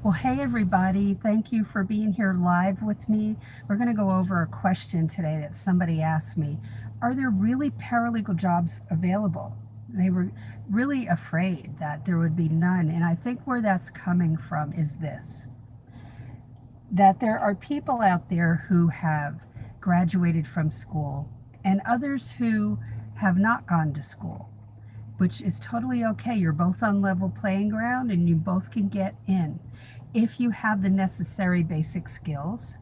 Well, hey everybody, thank you for being here live with me. We're going to go over a question today that somebody asked me. Are there really paralegal jobs available? They were really afraid that there would be none. And I think where that's coming from is this, that there are people out there who have graduated from school and others who have not gone to school, which is totally okay. You're both on level playing ground and you both can get in if you have the necessary basic skills,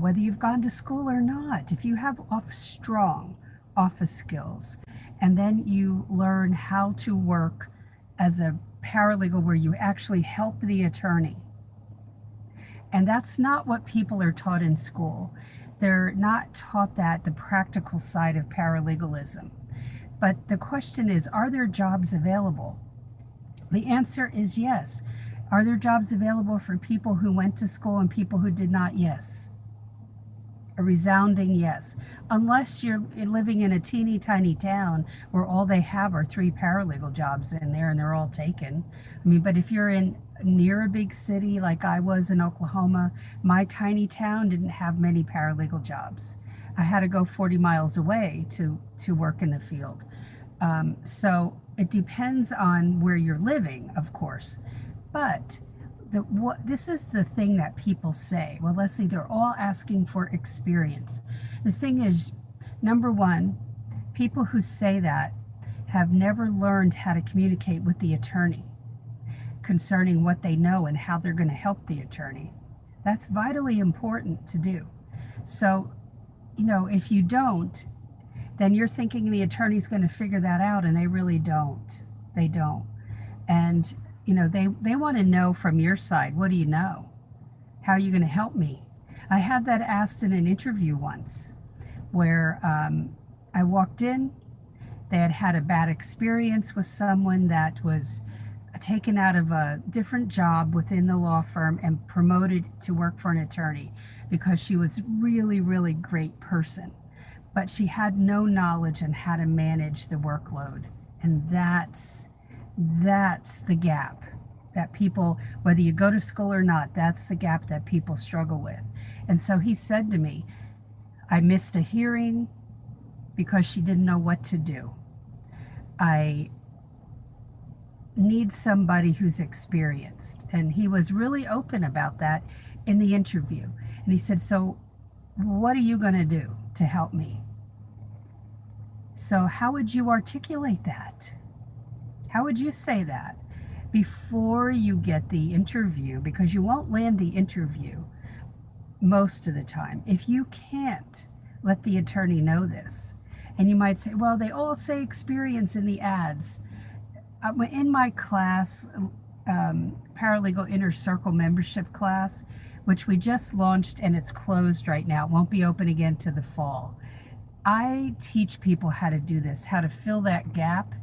whether you've gone to school or not. If you have strong office skills, and then you learn how to work as a paralegal where you actually help the attorney. And that's not what people are taught in school. They're not taught that, the practical side of paralegalism. But the question is, are there jobs available? The answer is yes. Are there jobs available for people who went to school and people who did not? Yes. A resounding yes. Unless you're living in a teeny tiny town where all they have are 3 paralegal jobs in there and they're all taken. I mean, but if you're in near a big city like I was in Oklahoma, my tiny town didn't have many paralegal jobs. I had to go 40 miles away to work in the field. So it depends on where you're living, of course. But this is the thing that people say. Well, Leslie, they're all asking for experience. The thing is, number one, people who say that have never learned how to communicate with the attorney concerning what they know and how they're going to help the attorney. That's vitally important to do. So, if you don't, then you're thinking the attorney's going to figure that out, and they really don't. They don't. And, they want to know from your side, what do you know? How are you going to help me? I had that asked in an interview once where I walked in. They had had a bad experience with someone that was taken out of a different job within the law firm and promoted to work for an attorney because she was a really, really great person. But she had no knowledge on how to manage the workload. And that's the gap that people, whether you go to school or not, that's the gap that people struggle with. And so he said to me, I missed a hearing because she didn't know what to do. I need somebody who's experienced. And he was really open about that in the interview. And he said, so what are you going to do to help me? So how would you articulate that? How would you say that before you get the interview? Because you won't land the interview most of the time if you can't let the attorney know this. And you might say, well, they all say experience in the ads. In my class, Paralegal Inner Circle membership class, which we just launched and it's closed right now, it won't be open again to the fall. I teach people how to do this, how to fill that gap,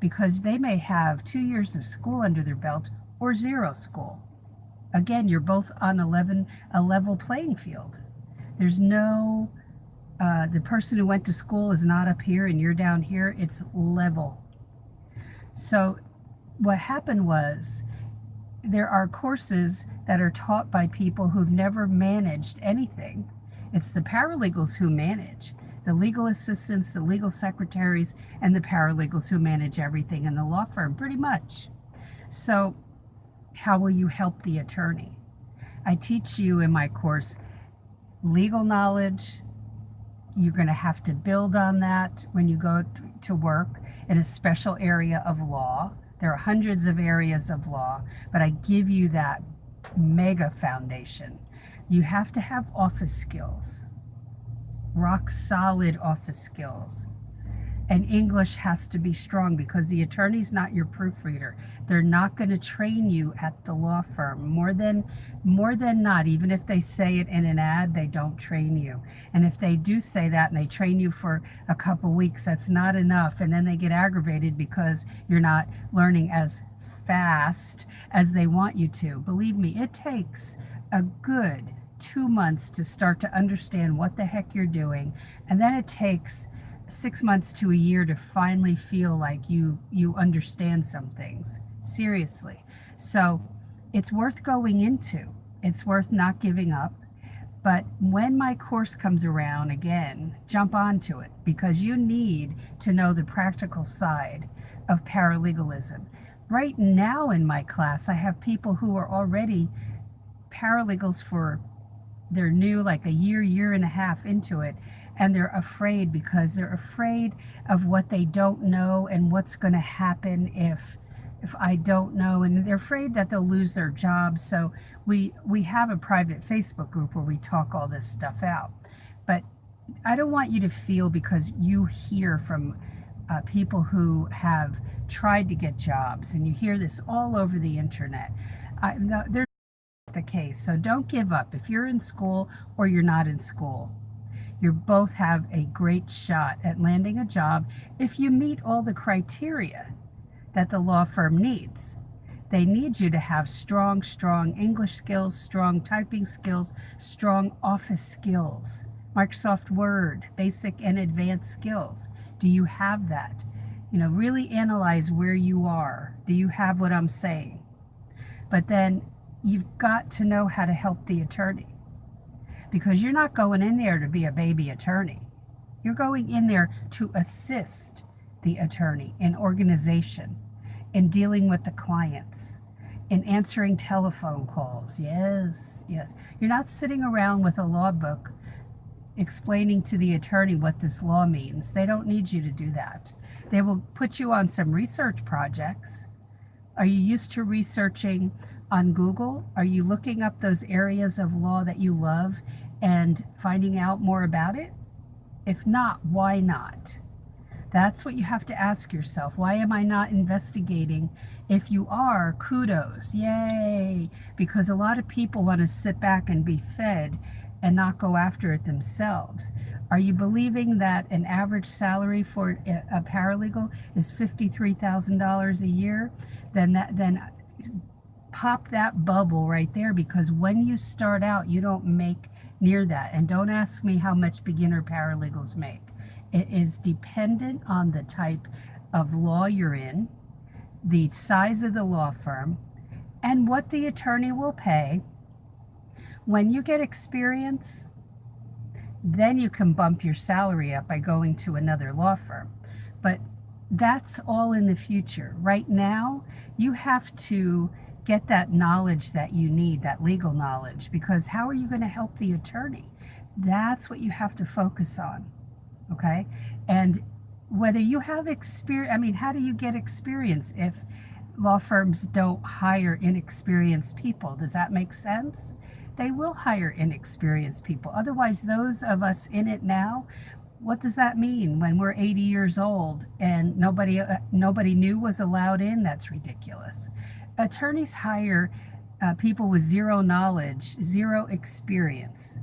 because they may have 2 years of school under their belt or 0 school. Again, you're both on a level playing field. There's no, the person who went to school is not up here and you're down here, it's level. So what happened was, there are courses that are taught by people who've never managed anything. It's the paralegals who manage. The legal assistants, the legal secretaries, and the paralegals who manage everything in the law firm, pretty much. So how will you help the attorney? I teach you in my course legal knowledge. You're going to have to build on that when you go to work in a special area of law. There are hundreds of areas of law, but I give you that mega foundation. You have to have office skills. Rock solid office skills. And English has to be strong because the attorney's not your proofreader. They're not going to train you at the law firm. More than not, even if they say it in an ad, they don't train you. And if they do say that and they train you for a couple weeks, that's not enough. And then they get aggravated because you're not learning as fast as they want you to. Believe me, it takes a good 2 months to start to understand what the heck you're doing. And then it takes 6 months to a year to finally feel like you understand some things. Seriously. So It's worth going into. It's worth not giving up. But when my course comes around again, jump onto it, because you need to know the practical side of paralegalism. Right now in my class, I have people who are already paralegals for, they're new, like a year and a half into it, and they're afraid because they're afraid of what they don't know and what's going to happen if I don't know, and they're afraid that they'll lose their jobs. So we have a private Facebook group where we talk all this stuff out. But I don't want you to feel, because you hear from people who have tried to get jobs, and you hear this all over the internet. They're not the case. So don't give up. If you're in school or you're not in school, you both have a great shot at landing a job if you meet all the criteria that the law firm needs. They need you to have strong English skills, strong typing skills, strong office skills, Microsoft Word, basic and advanced skills. Do you have that? Really analyze where you are. Do you have what I'm saying? But then you've got to know how to help the attorney, because you're not going in there to be a baby attorney. You're going in there to assist the attorney in organization, in dealing with the clients, in answering telephone calls. Yes. You're not sitting around with a law book explaining to the attorney what this law means. They don't need you to do that. They will put you on some research projects. Are you used to researching on Google? Are you looking up those areas of law that you love and finding out more about it? If not, why not? That's what you have to ask yourself. Why am I not investigating? If you are, kudos, yay, because a lot of people want to sit back and be fed and not go after it themselves. Are you believing that an average salary for a paralegal is $53,000 a year? Then pop that bubble right there, because when you start out, you don't make near that. And don't ask me how much beginner paralegals make. It is dependent on the type of law you're in, the size of the law firm, and what the attorney will pay. When you get experience, then you can bump your salary up by going to another law firm. But that's all in the future. Right now, you have to get that knowledge that you need, that legal knowledge, because how are you going to help the attorney? That's what you have to focus on. Okay? And whether you have experience, how do you get experience if law firms don't hire inexperienced people? Does that make sense? They will hire inexperienced people. Otherwise, those of us in it now, what does that mean when we're 80 years old and nobody new was allowed in? That's ridiculous. Attorneys hire people with zero knowledge, zero experience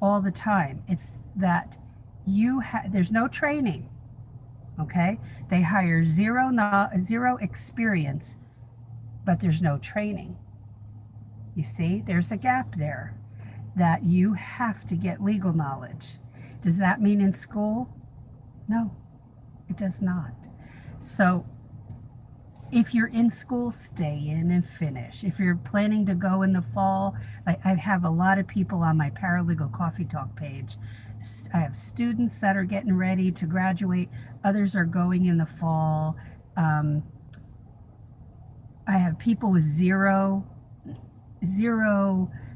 all the time. It's that there's no training, okay? They hire zero experience, but there's no training. You see, there's a gap there, that you have to get legal knowledge. Does that mean in school? No, it does not. So if you're in school, stay in and finish. If you're planning to go in the fall, I have a lot of people on my Paralegal Coffee Talk page. I have students that are getting ready to graduate. Others are going in the fall. I have people with zero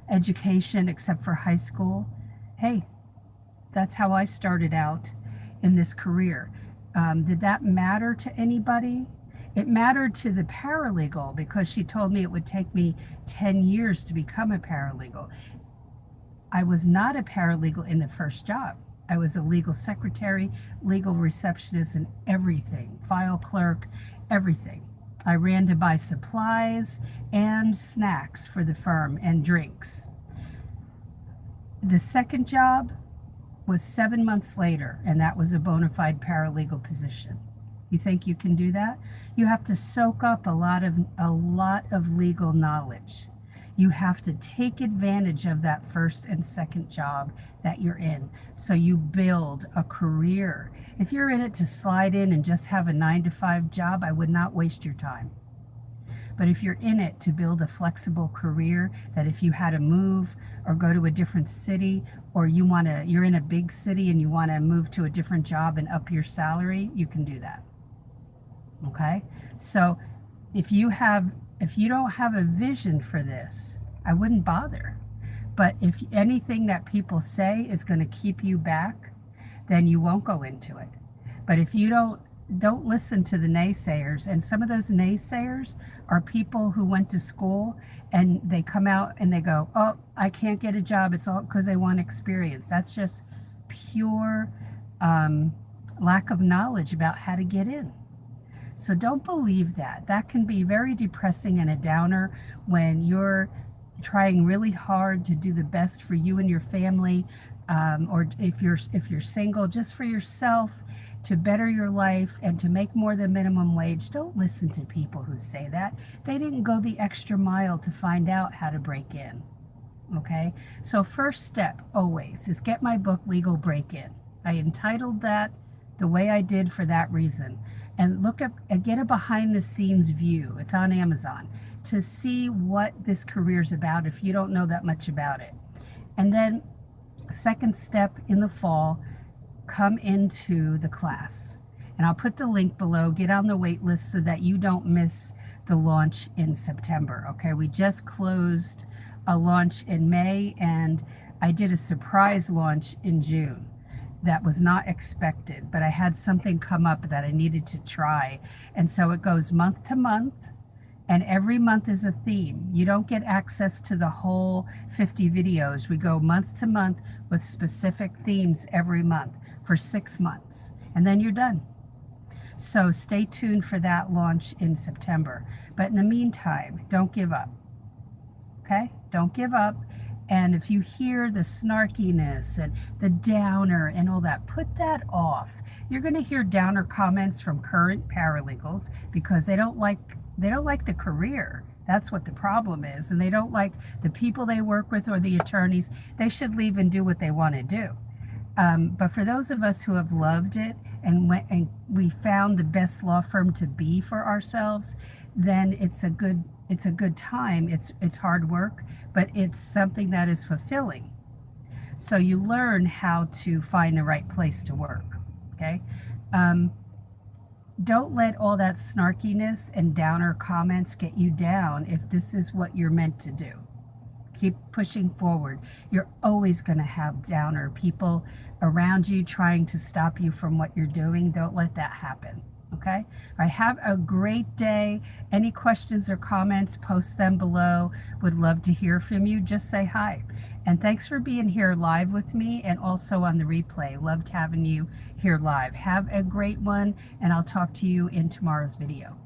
education except for high school. Hey, that's how I started out in this career. Did that matter to anybody? It mattered to the paralegal, because she told me it would take me 10 years to become a paralegal. I was not a paralegal in the first job. I was a legal secretary, legal receptionist, and everything, file clerk, everything. I ran to buy supplies and snacks for the firm and drinks. The second job was 7 months later, and that was a bona fide paralegal position. You think you can do that? You have to soak up a lot of legal knowledge. You have to take advantage of that first and second job that you're in, so you build a career. If you're in it to slide in and just have a 9-to-5 job, I would not waste your time. But if you're in it to build a flexible career, that if you had to move or go to a different city, or you're in a big city and you want to move to a different job and up your salary, you can do that. Okay? So if you don't have a vision for this, I wouldn't bother. But if anything that people say is going to keep you back, then you won't go into it. But if you don't listen to the naysayers, and some of those naysayers are people who went to school and they come out and they go, oh, I can't get a job, it's all because they want experience. That's just pure lack of knowledge about how to get in. So don't believe that. That can be very depressing and a downer when you're trying really hard to do the best for you and your family, or if you're single, just for yourself, to better your life and to make more than minimum wage. Don't listen to people who say that. They didn't go the extra mile to find out how to break in. Okay? So first step always is get my book, Legal Break-In. I entitled that the way I did for that reason. And look up and get a behind the scenes view. It's on Amazon, to see what this career is about if you don't know that much about it. And then second step, in the fall, come into the class. And I'll put the link below. Get on the wait list so that you don't miss the launch in September. Okay, we just closed a launch in May, and I did a surprise launch in June that was not expected, but I had something come up that I needed to try. And so it goes month to month, and every month is a theme. You don't get access to the whole 50 videos. We go month to month with specific themes every month for 6 months, and then you're done. So stay tuned for that launch in September. But in the meantime, don't give up. Okay? Don't give up. And if you hear the snarkiness and the downer and all that, put that off. You're going to hear downer comments from current paralegals because they don't like the career. That's what the problem is. And they don't like the people they work with or the attorneys. They should leave and do what they want to do. But for those of us who have loved it and we found the best law firm to be for ourselves, then it's a good time. It's hard work, but it's something that is fulfilling. So you learn how to find the right place to work. Okay. Don't let all that snarkiness and downer comments get you down if this is what you're meant to do. Keep pushing forward. You're always going to have downer people around you trying to stop you from what you're doing. Don't let that happen. Okay? All right, have a great day. Any questions or comments, post them below. Would love to hear from you. Just say hi. And thanks for being here live with me and also on the replay. Loved having you here live. Have a great one, and I'll talk to you in tomorrow's video.